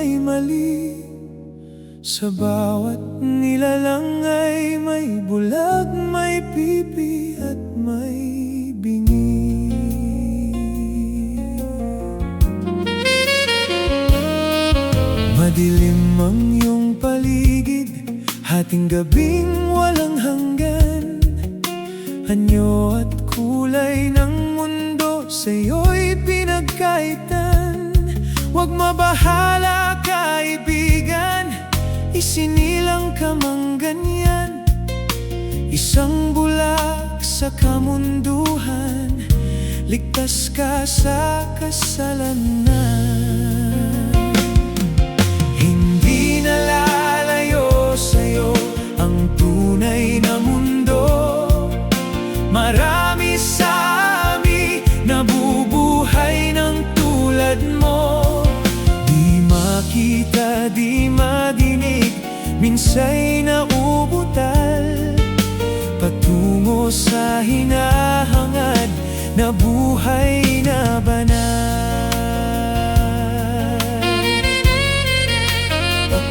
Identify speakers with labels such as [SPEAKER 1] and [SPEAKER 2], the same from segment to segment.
[SPEAKER 1] may mali. Sa bawat nilalang ay may bulag, may pipi at may bingi. Madilim ang iyong paligid, hating gabing walang hanggan. Anyo at kulay ng mundo sa'yo'y pinagkaitan. Huwag mabahala, kaibigan, isinilang ka mang ganyan. Isang bulag sa kamunduhan, ligtas ka sa kasalanan. Hindi nalalayo sa'yo ang tunay na mundo. Marami sa amin nabubuhay ng tulad mo. Di makita, di madinig, minsa'y naubutal, patungo sa hinahangad na buhay na banal.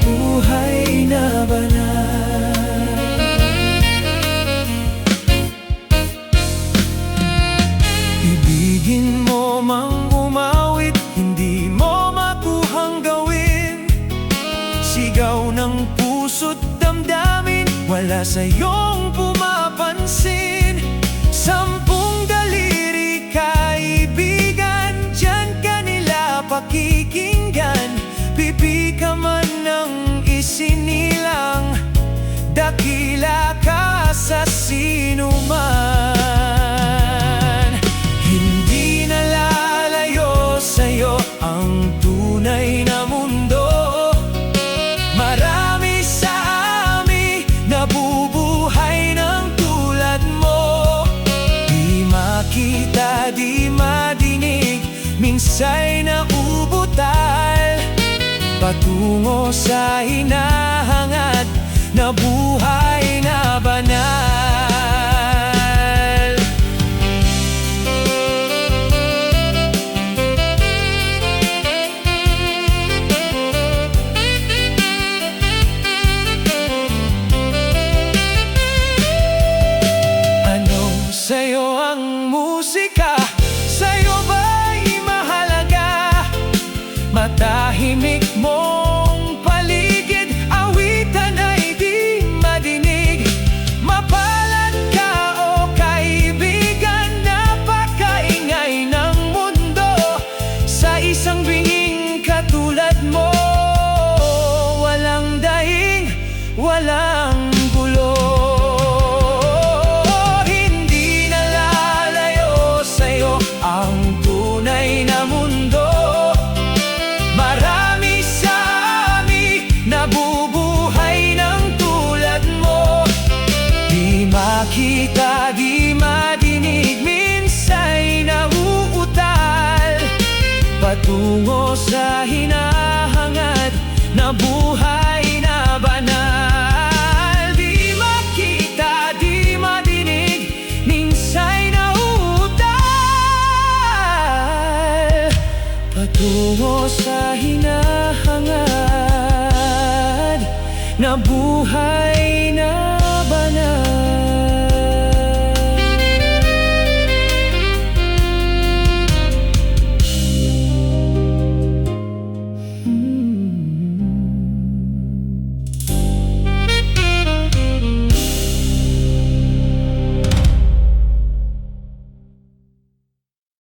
[SPEAKER 1] Buhay na banal. Ibigin mo mang umawit, hindi mo makuhang gawin. Sigaw ng puso't damdamin, wala sa'yong pumapansin. Sampung daliri, kaibigan, diyan ka nila pakikinggan. Pipi ka man ng isinilang, dakila ka sa sinuman. Hindi nalalayo sa'yo ang tunay na mundo. Marami sa amin nabubuhay ng tulad mo. Di makita, di madinig, minsa'y naubutal, patungo sa hinahangad na buhay na banal. Ano sa'yo ang musika? Sa'yo ba'y mahalaga? Matahimik mong paligid, awitan ay di madinig. Mapalad ka o kaibigan, napakaingay ng mundo. Sa isang binging katulad mo, walang daing, walang gulo. Hindi nalalayo sa'yo ang tunay na mundo. Marami sa amin nabubuhay ng tulad mo. Di makita, di madinig, minsa'y nauutal, patungo sa hinahangad na buhay na banal. Di makita, di madinig, minsa'y nauutal, patungo sa hinahangad na buhay